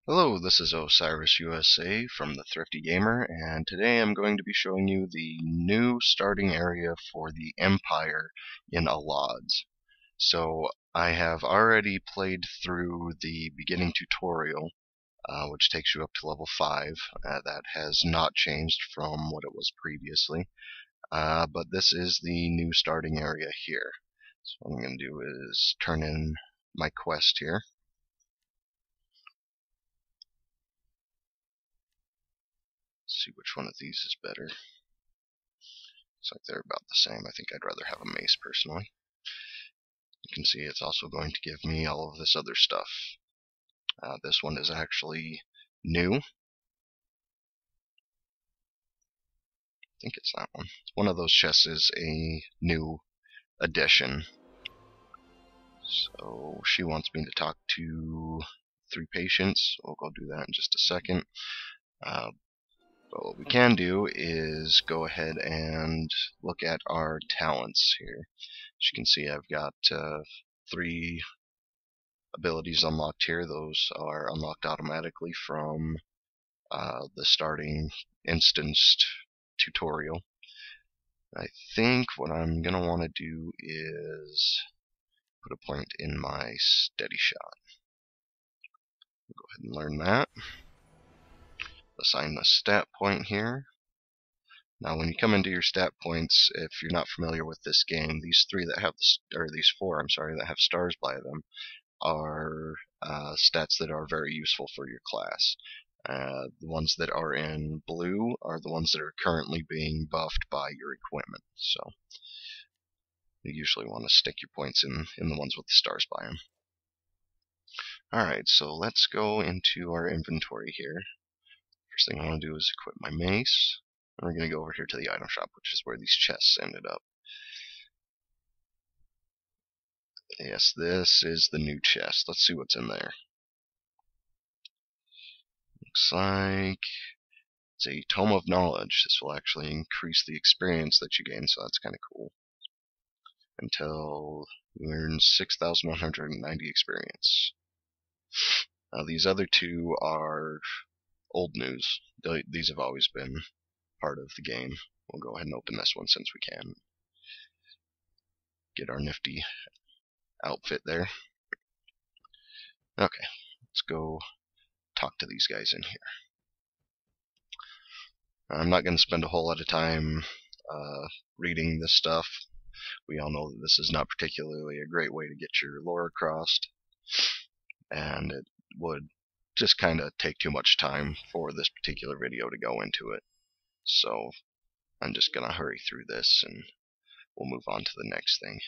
Hello, this is Osiris USA from the Thrifty Gamer, and today I'm going to be showing you the new starting area for the Empire in Allods. So I have already played through the beginning tutorial, which takes you up to level 5. That has not changed from what it was previously, but this is the new starting area here. So what I'm going to do is turn in my quest here. See which one of these is better. Looks like they're about the same. I think I'd rather have a mace personally. You can see it's also going to give me all of this other stuff. This one is actually new. I think it's that one. One of those chests is a new addition. So she wants me to talk to 3 patients. We'll go do that in just a second. But what we can do is go ahead and look at our talents here. As you can see, I've got 3 abilities unlocked here. Those are unlocked automatically from the starting instanced tutorial. I think what I'm going to want to do is put a point in my steady shot. We'll go ahead and learn that. Assign the stat point here. Now, when you come into your stat points, if you're not familiar with this game, these 3 that have, these 4, I'm sorry, that have stars by them, are stats that are very useful for your class. The ones that are in blue are the ones that are currently being buffed by your equipment. So you usually want to stick your points in the ones with the stars by them. Alright, so let's go into our inventory here. First thing I want to do is equip my mace. And we're going to go over here to the item shop, which is where these chests ended up. Yes, this is the new chest. Let's see what's in there. Looks like it's a Tome of Knowledge. This will actually increase the experience that you gain, so that's kind of cool. Until you earn 6,190 experience. Now, these other 2 are old news. These have always been part of the game. We'll go ahead and open this one since we can. Get our nifty outfit there. Okay, let's go talk to these guys in here. I'm not going to spend a whole lot of time reading this stuff. We all know that this is not particularly a great way to get your lore across, and it would just kind of take too much time for this particular video to go into it. So I'm just going to hurry through this and we'll move on to the next thing.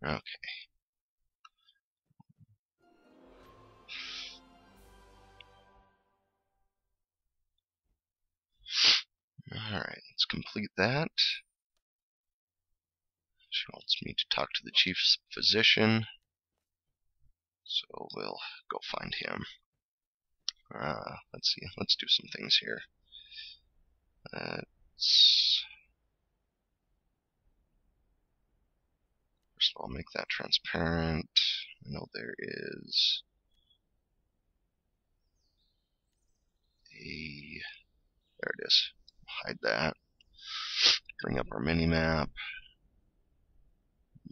Okay. Alright, let's complete that. She wants me to talk to the chief physician, so we'll go find him. Let's see, let's do some things here. First of all, make that transparent. I know there is there it is. Hide that. Bring up our mini-map.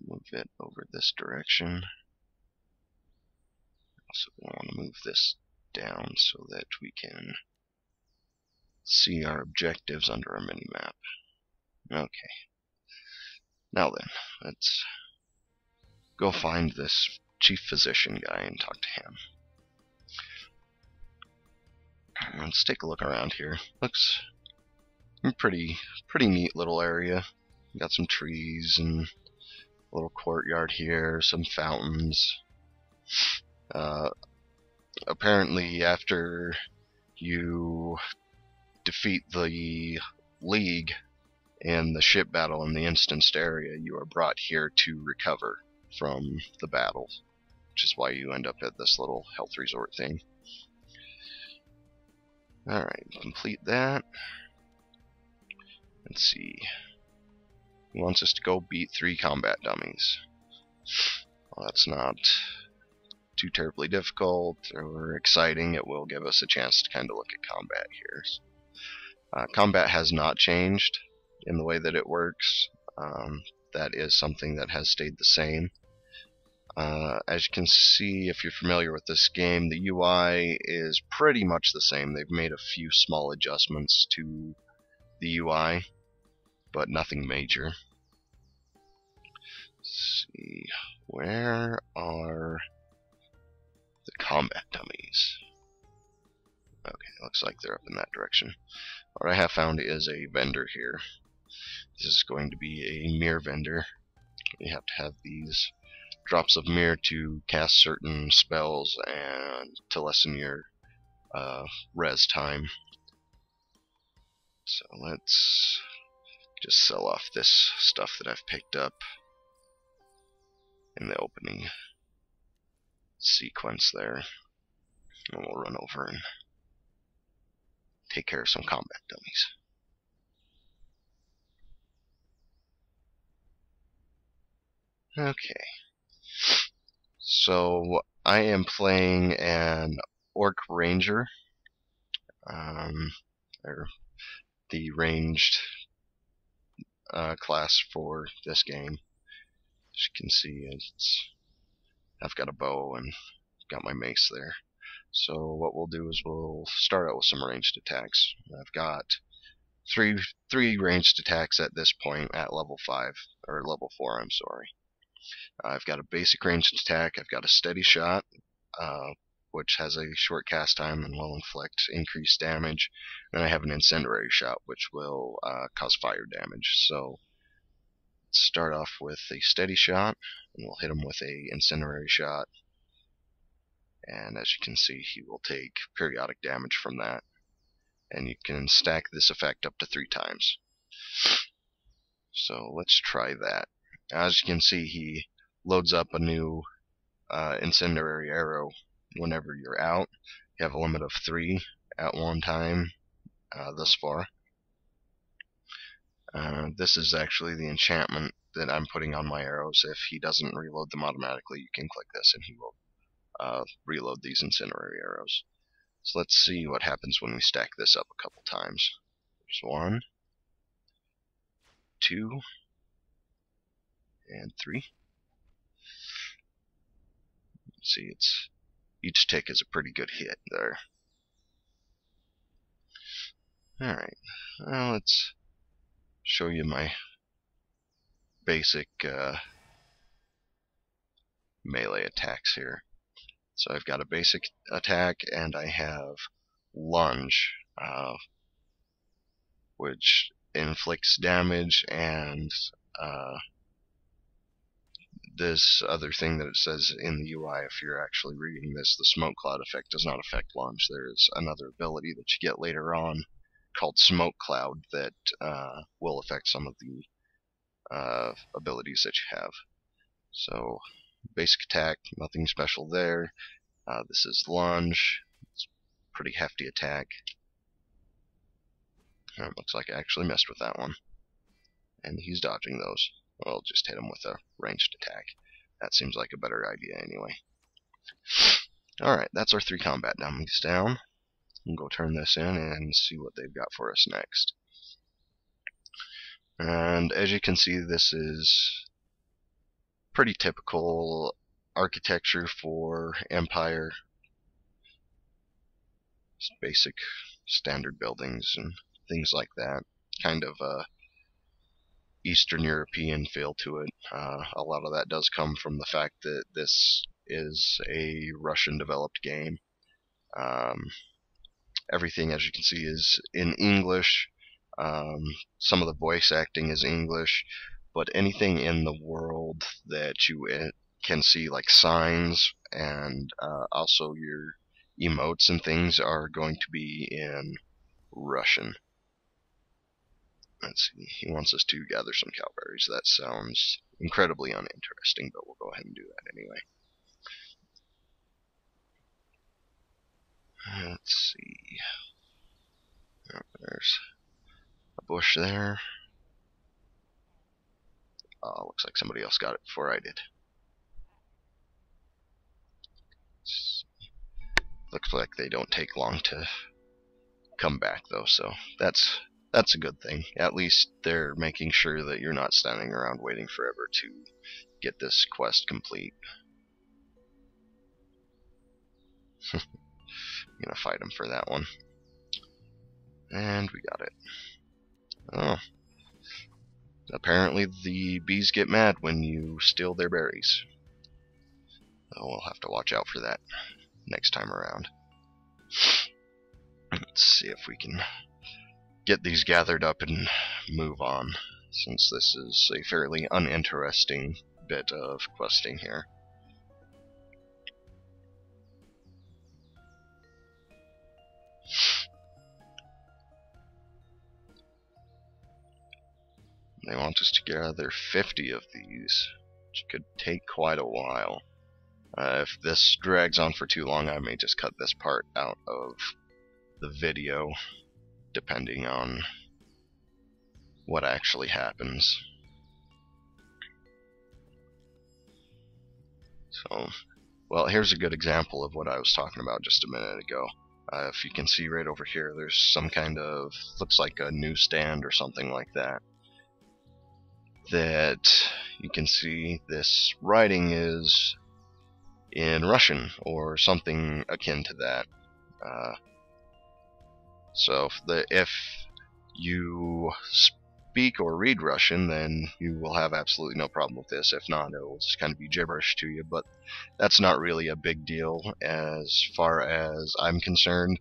Move it over this direction. Also, we want to move this down so that we can see our objectives under our mini-map. Okay. Now then, let's go find this chief physician guy and talk to him. Let's take a look around here. Looks pretty neat little area. Got some trees and a little courtyard here, some fountains. Apparently, after you defeat the League in the ship battle in the instanced area, you are brought here to recover from the battle, which is why you end up at this little health resort thing. Alright, complete that. Let's see. He wants us to go beat 3 combat dummies. Well, that's not too terribly difficult or exciting, it will give us a chance to kind of look at combat here. Combat has not changed in the way that it works. That is something that has stayed the same. As you can see, if you're familiar with this game, the UI is pretty much the same. They've made a few small adjustments to the UI, but nothing major. Let's see, where are the combat dummies? Okay, looks like they're up in that direction. What I have found is a vendor here. This is going to be a mirror vendor. You have to have these drops of mirror to cast certain spells and to lessen your res time. So let's just sell off this stuff that I've picked up in the opening sequence there, and we'll run over and take care of some combat dummies. Okay, so I am playing an Orc Ranger, or the ranged class for this game. As you can see, I've got a bow and got my mace there. So what we'll do is we'll start out with some ranged attacks. I've got three ranged attacks at this point at level 5, or level 4, I'm sorry. I've got a basic ranged attack, I've got a steady shot, which has a short cast time and will inflict increased damage. Then I have an incendiary shot, which will cause fire damage. So let's start off with a steady shot, and we'll hit him with a incendiary shot. And as you can see, he will take periodic damage from that. And you can stack this effect up to 3 times. So let's try that. As you can see, he loads up a new incendiary arrow whenever you're out. You have a limit of 3 at one time thus far. This is actually the enchantment that I'm putting on my arrows. If he doesn't reload them automatically, you can click this and he will reload these incendiary arrows. So let's see what happens when we stack this up a couple times. There's 1, 2, and 3. See, each tick is a pretty good hit there. Alright, well, let's show you my basic melee attacks here. So I've got a basic attack, and I have lunge, which inflicts damage, and this other thing that it says in the UI, if you're actually reading this, the smoke cloud effect does not affect lunge. There's another ability that you get later on called smoke cloud that will affect some of the abilities that you have. So basic attack, nothing special there. This is lunge. It's a pretty hefty attack. It looks like I actually messed with that one. And he's dodging those. I'll just hit him with a ranged attack. That seems like a better idea anyway. Alright, that's our 3 combat dummies down. We'll go turn this in and see what they've got for us next. And as you can see, this is pretty typical architecture for Empire. Just basic standard buildings and things like that. Kind of a Eastern European feel to it. A lot of that does come from the fact that this is a Russian developed game. Everything, as you can see, is in English. Some of the voice acting is English, but anything in the world that you can see, like signs and also your emotes and things, are going to be in Russian. Let's see, he wants us to gather some cowberries. That sounds incredibly uninteresting, but we'll go ahead and do that anyway. Let's see. Oh, there's a bush there. Oh, looks like somebody else got it before I did. looks like they don't take long to come back, though, so that's a good thing. At least they're making sure that you're not standing around waiting forever to get this quest complete. I'm gonna fight him for that one. And we got it. Oh. Apparently the bees get mad when you steal their berries. Oh, we'll have to watch out for that next time around. Let's see if we can get these gathered up and move on, since this is a fairly uninteresting bit of questing here. They want us to gather 50 of these, which could take quite a while. If this drags on for too long, I may just cut this part out of the video, depending on what actually happens. So, well, here's a good example of what I was talking about just a minute ago. If you can see right over here, there's some kind of, looks like a newsstand or something like that. That you can see this writing is in Russian or something akin to that. So if you speak or read Russian, then you will have absolutely no problem with this. If not, it will just kind of be gibberish to you, but that's not really a big deal as far as I'm concerned.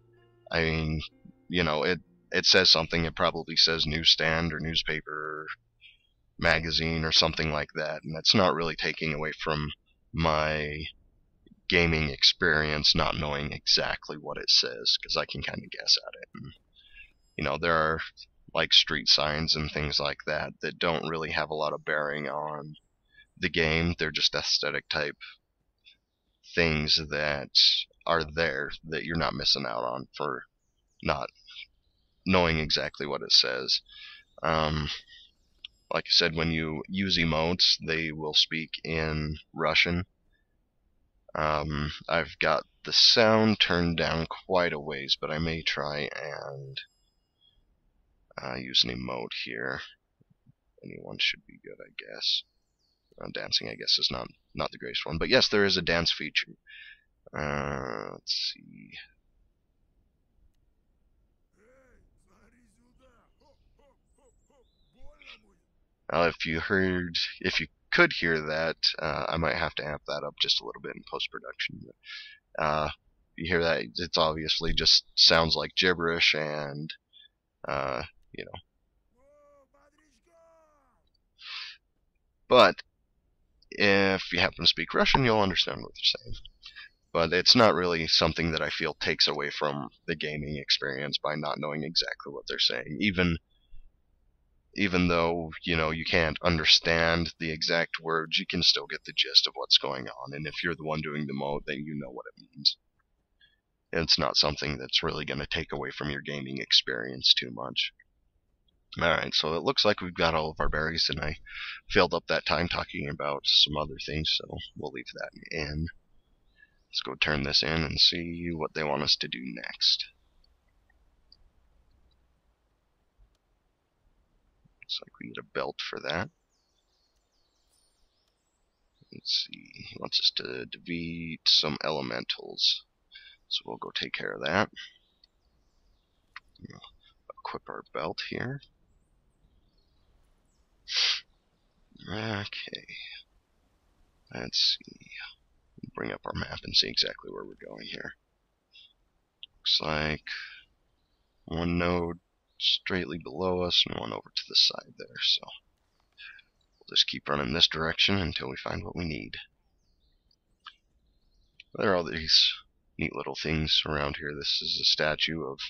I mean, you know, it says something. It probably says newsstand or newspaper or magazine or something like that, and that's not really taking away from my gaming experience not knowing exactly what it says, because I can kind of guess at it. And, you know, there are like street signs and things like that that don't really have a lot of bearing on the game. They're just aesthetic type things that are there that you're not missing out on for not knowing exactly what it says. Like I said, when you use emotes, they will speak in Russian. I've got the sound turned down quite a ways, but I may try and use an emote here. Anyone should be good, I guess. Dancing, I guess, is not the greatest one, but yes, there is a dance feature. Let's see. If you could hear that, I might have to amp that up just a little bit in post-production. You hear that, it's obviously just sounds like gibberish, and you know. But if you happen to speak Russian, you'll understand what they're saying. But it's not really something that I feel takes away from the gaming experience by not knowing exactly what they're saying. Even though, you know, you can't understand the exact words, you can still get the gist of what's going on. And if you're the one doing the mode, then you know what it means. It's not something that's really going to take away from your gaming experience too much. Alright, so it looks like we've got all of our berries, and I filled up that time talking about some other things, so we'll leave that in. Let's go turn this in and see what they want us to do next. Looks like we get a belt for that. Let's see, he wants us to defeat some elementals, so we'll go take care of that. We'll equip our belt here. Okay, let's see. Bring up our map and see exactly where we're going here. Looks like one node straightly below us and one over to the side there, so we'll just keep running this direction until we find what we need. There are all these neat little things around here. This is a statue of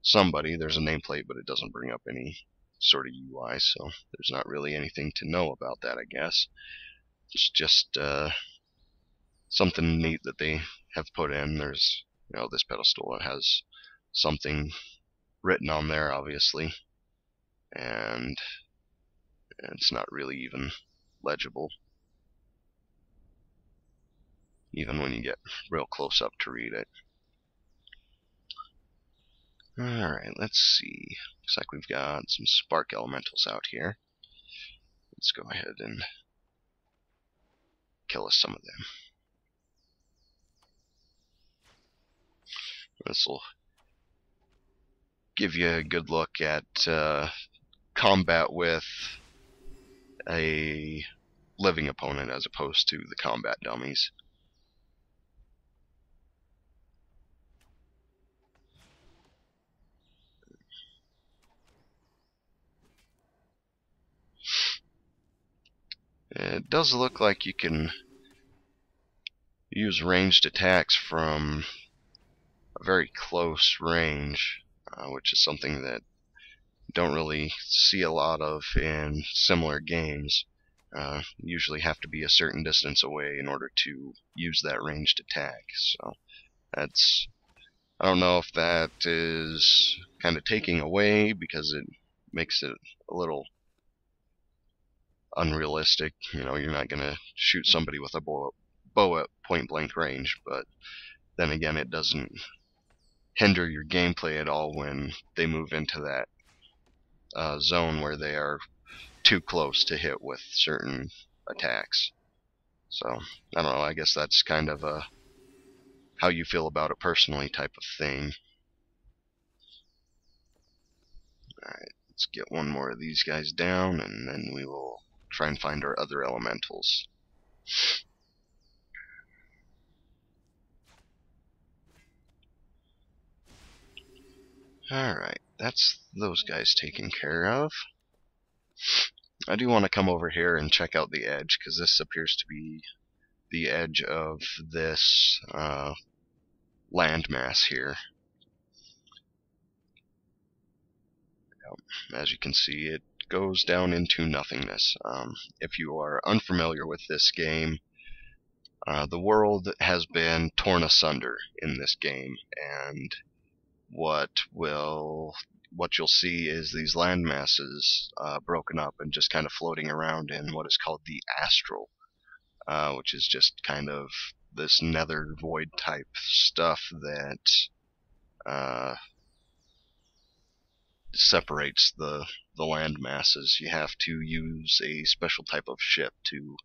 somebody. There's a nameplate, but it doesn't bring up any sort of UI, so there's not really anything to know about that, I guess. It's just something neat that they have put in. There's, you know, this pedestal that has something written on there, obviously, and it's not really even legible, even when you get real close up to read it. Alright, let's see. Looks like we've got some spark elementals out here. Let's go ahead and kill us some of them. This will give you a good look at combat with a living opponent as opposed to the combat dummies. It does look like you can use ranged attacks from a very close range, which is something that you don't really see a lot of in similar games. You usually have to be a certain distance away in order to use that ranged attack. So that's, I don't know if that is kind of taking away because it makes it a little unrealistic. You know, you're not going to shoot somebody with a bow at point blank range, but then again, it doesn't hinder your gameplay at all when they move into that zone where they are too close to hit with certain attacks. So, I don't know, I guess that's kind of a how you feel about it personally type of thing. Alright, let's get one more of these guys down, and then we will try and find our other elementals. Alright, that's those guys taken care of. I do want to come over here and check out the edge, because this appears to be the edge of this landmass here. As you can see, it goes down into nothingness. If you are unfamiliar with this game, the world has been torn asunder in this game, and what you'll see is these land masses broken up and just kind of floating around in what is called the astral, which is just kind of this nether void type stuff that separates the land masses. You have to use a special type of ship to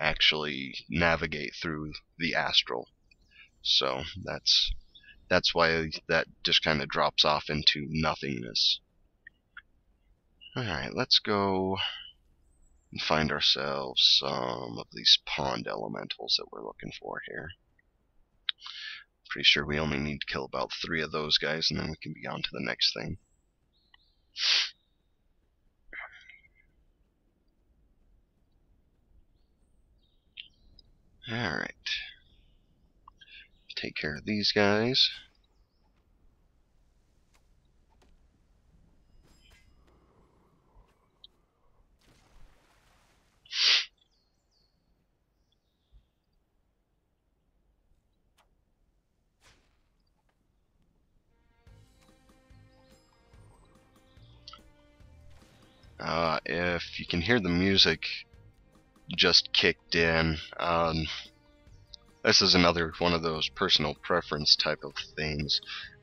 actually navigate through the astral. So that's why that just kind of drops off into nothingness. Alright, let's go and find ourselves some of these pond elementals that we're looking for here. Pretty sure we only need to kill about 3 of those guys, and then we can be on to the next thing. Alright. Take care of these guys. If you can hear the music just kicked in, this is another one of those personal preference type of things.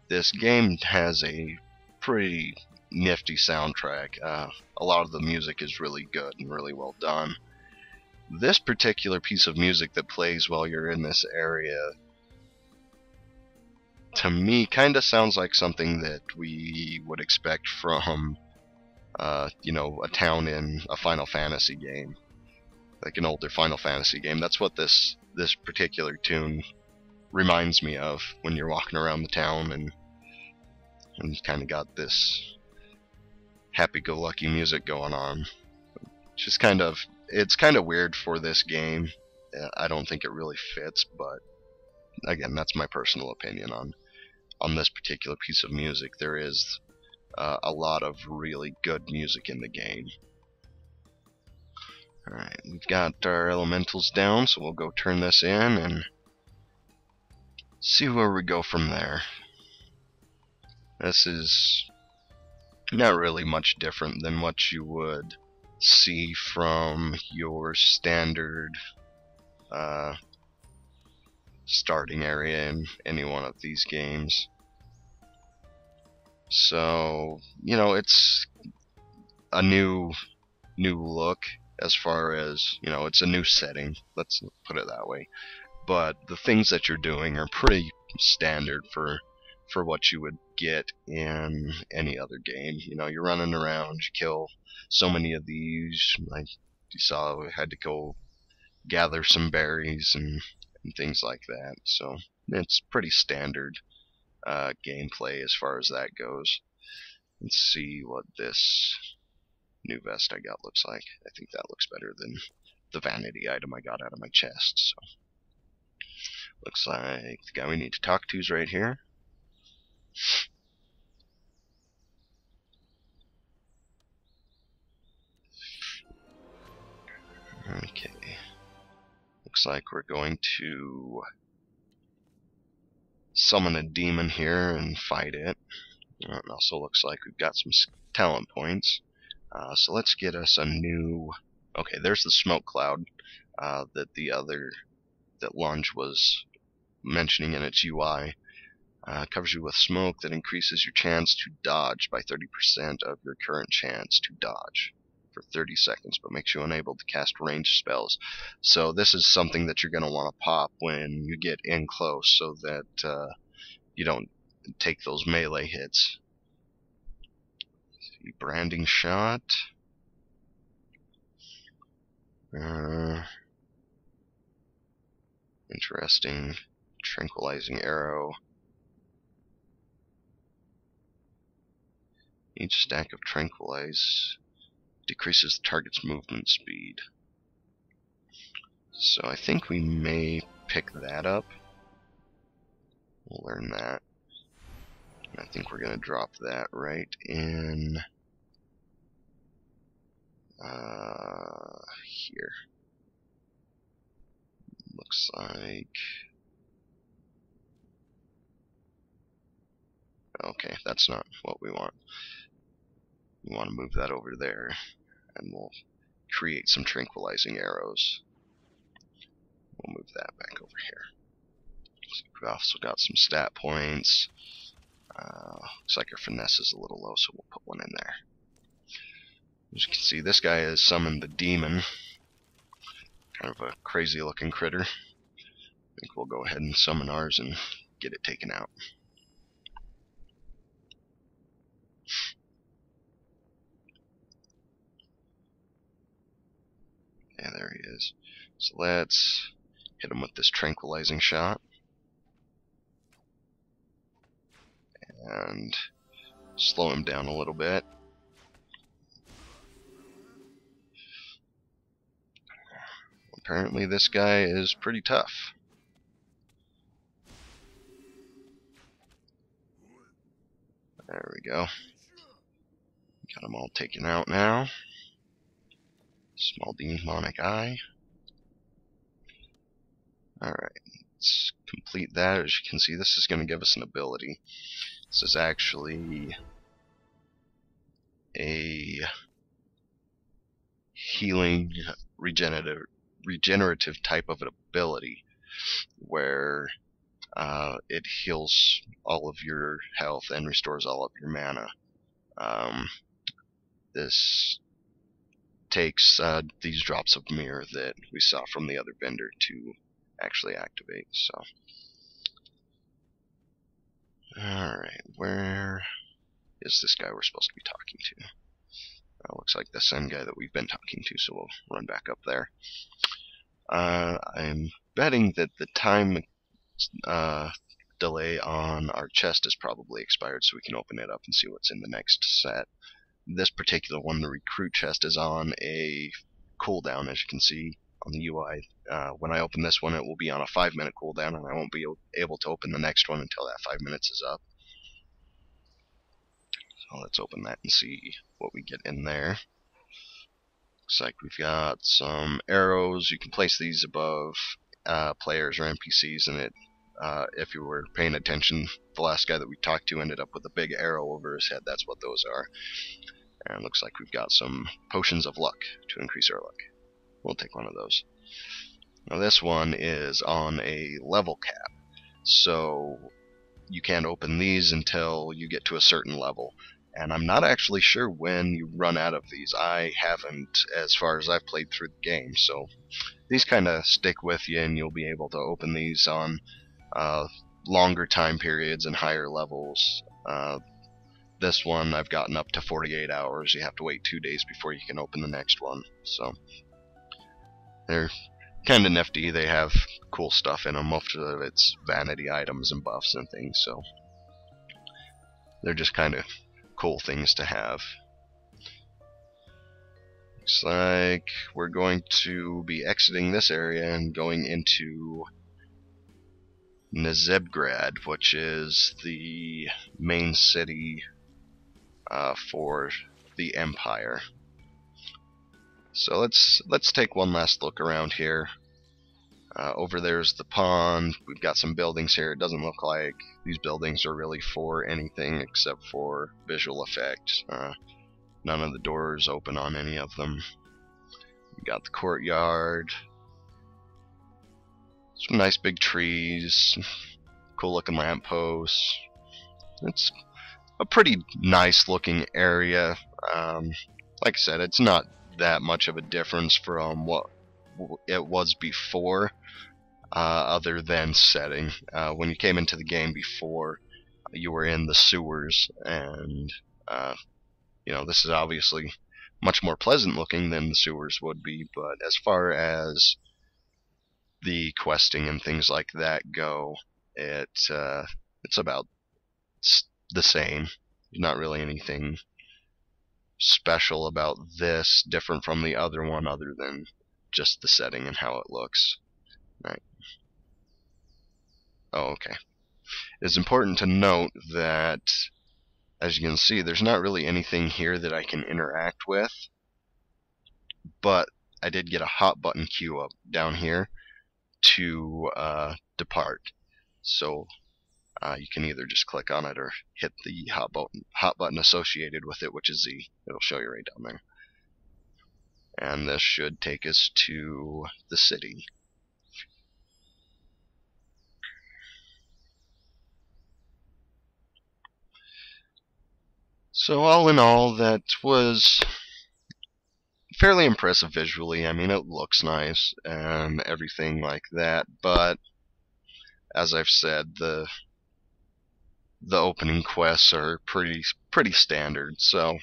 This game has a pretty nifty soundtrack. A lot of the music is really good and really well done. This particular piece of music that plays while you're in this area, to me, kind of sounds like something that we would expect from a town in a Final Fantasy game, like an older Final Fantasy game. That's what this particular tune reminds me of when you're walking around the town and kind of got this happy-go-lucky music going on. It's kind of weird for this game. I don't think it really fits, but again, that's my personal opinion on this particular piece of music. There is a lot of really good music in the game. Alright, we've got our elementals down, so we'll go turn this in and see where we go from there. This is not really much different than what you would see from your standard starting area in any one of these games. So, you know, it's a new look as far as, you know, it's a new setting, let's put it that way. But the things that you're doing are pretty standard for what you would get in any other game. You know, you're running around, you kill so many of these, like you saw, we had to go gather some berries and things like that. So it's pretty standard gameplay as far as that goes. Let's see what this new vest I got looks like. I think that looks better than the vanity item I got out of my chest. So looks like the guy we need to talk to is right here. Okay. Looks like we're going to summon a demon here and fight it. It also looks like we've got some talent points. So let's get us a new... Okay, there's the smoke cloud that Lunge was mentioning in its UI. Covers you with smoke that increases your chance to dodge by 30% of your current chance to dodge for 30 seconds, but makes you unable to cast ranged spells. So this is something that you're going to want to pop when you get in close, so that you don't take those melee hits. Branding shot. Interesting. Tranquilizing arrow. Each stack of tranquilize decreases the target's movement speed. So I think we may pick that up. We'll learn that. I think we're going to drop that right in here. Looks like... Okay, that's not what we want. We want to move that over there, and we'll create some tranquilizing arrows. We'll move that back over here. So we've also got some stat points. Looks like our finesse is a little low, so we'll put one in there. As you can see, this guy has summoned the demon. Kind of a crazy looking critter. I think we'll go ahead and summon ours and get it taken out. Yeah, there he is. So let's hit him with this tranquilizing shot. And slow him down a little bit. Apparently this guy is pretty tough. There we go. Got them all taken out now. Small demonic eye. Alright, let's complete that. As you can see, this is going to give us an ability. This is actually a healing, regenerative type of an ability, where it heals all of your health and restores all of your mana. This takes these drops of mirror that we saw from the other vendor to actually activate. So, alright, where is this guy we're supposed to be talking to? Looks like the same guy that we've been talking to, so we'll run back up there. I'm betting that the time delay on our chest is probably expired, so we can open it up and see what's in the next set. This particular one, the recruit chest, is on a cooldown, as you can see on the UI. When I open this one, it will be on a 5-minute cooldown, and I won't be able to open the next one until that 5 minutes is up. So let's open that and see what we get in there. Looks like we've got some arrows. You can place these above players or NPCs, and if you were paying attention, the last guy that we talked to ended up with a big arrow over his head. That's what those are. And it looks like we've got some potions of luck to increase our luck. We'll take one of those. Now this one is on a level cap, so you can't open these until you get to a certain level. And I'm not actually sure when you run out of these. I haven't, as far as I've played through the game, so these kind of stick with you, and you'll be able to open these on longer time periods and higher levels. This one I've gotten up to 48 hours. You have to wait 2 days before you can open the next one. So they're kind of nifty. They have cool stuff in them. Most of it's vanity items and buffs and things, so they're just kind of cool things to have. Looks like we're going to be exiting this area and going into Nezebgrad, which is the main city for the Empire. So let's take one last look around here. Over there's the pond. We've got some buildings here. It doesn't look like these buildings are really for anything except for visual effect. None of the doors open on any of them. We got the courtyard. Some nice big trees. Cool looking lampposts. It's a pretty nice looking area. Like I said, it's not that much of a difference from what it was before, other than setting. When you came into the game before, you were in the sewers, and this is obviously much more pleasant looking than the sewers would be, but as far as the questing and things like that go, it's about the same. There's not really anything special about this different from the other one, other than just the setting and how it looks. Right. Oh, okay. It's important to note that, as you can see, there's not really anything here that I can interact with, but I did get a hot button queue up down here to depart. So you can either just click on it or hit the hot button associated with it, which is Z. It'll show you right down there. And this should take us to the city. So all in all, that was fairly impressive visually. I mean, it looks nice and everything like that, but as I've said, the opening quests are pretty standard. So,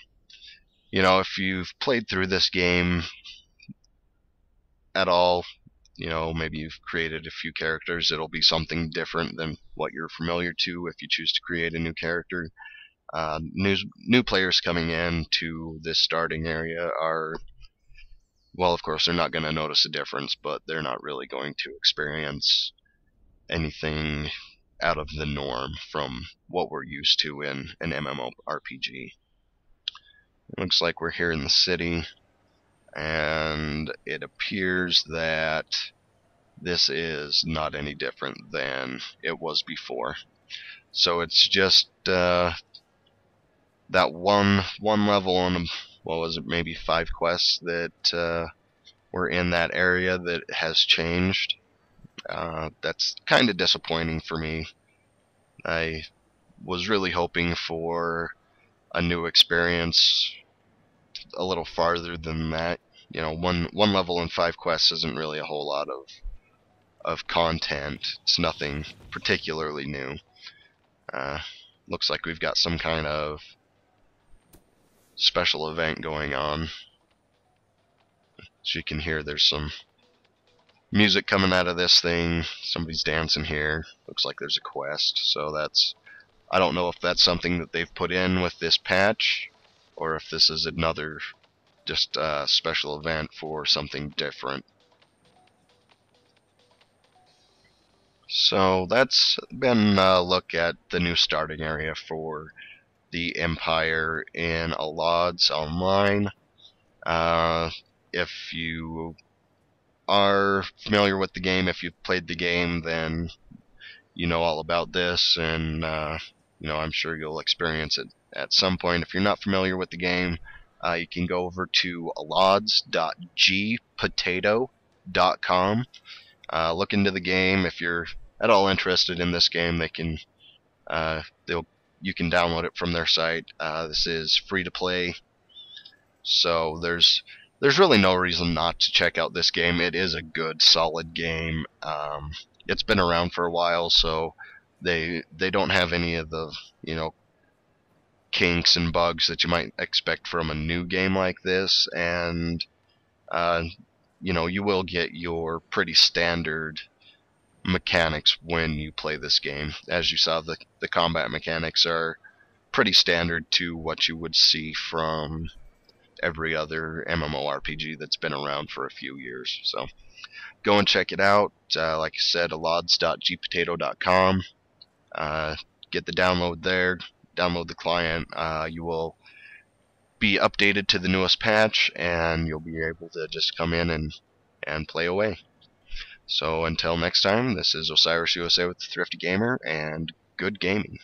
if you've played through this game at all, maybe you've created a few characters, it'll be something different than what you're familiar to if you choose to create a new character. New players coming in to this starting area are, well, of course, they're not going to notice a difference, but they're not really going to experience anything out of the norm from what we're used to in an MMORPG. It looks like we're here in the city, and it appears that this is not any different than it was before. So it's just that one level on, what was it, maybe 5 quests that were in that area that has changed. That's kind of disappointing for me. I was really hoping for a new experience a little farther than that. One level and 5 quests isn't really a whole lot of content. It's nothing particularly new. Looks like we've got some kind of special event going on. As you can hear, there's some music coming out of this thing. Somebody's dancing here. Looks like there's a quest. So I don't know if that's something that they've put in with this patch, or if this is another just special event for something different. So that's been a look at the new starting area for the Empire in Allods Online. If you are familiar with the game, if you've played the game, then you know all about this, and I'm sure you'll experience it at some point. If you're not familiar with the game, you can go over to allods.gpotato.com. Look into the game. If you're at all interested in this game, they can They'll You can download it from their site. This is free to play, so there's really no reason not to check out this game. It is a good, solid game. It's been around for a while, so they don't have any of the kinks and bugs that you might expect from a new game like this, and uh, you will get your pretty standard mechanics when you play this game. As you saw, the combat mechanics are pretty standard to what you would see from every other MMORPG that's been around for a few years. So go and check it out. Like I said, allods.gpotato.com. Get the download there. Download the client. You will be updated to the newest patch, and you'll be able to just come in and play away. So until next time, this is Osiris USA with the Thrifty Gamer, and good gaming.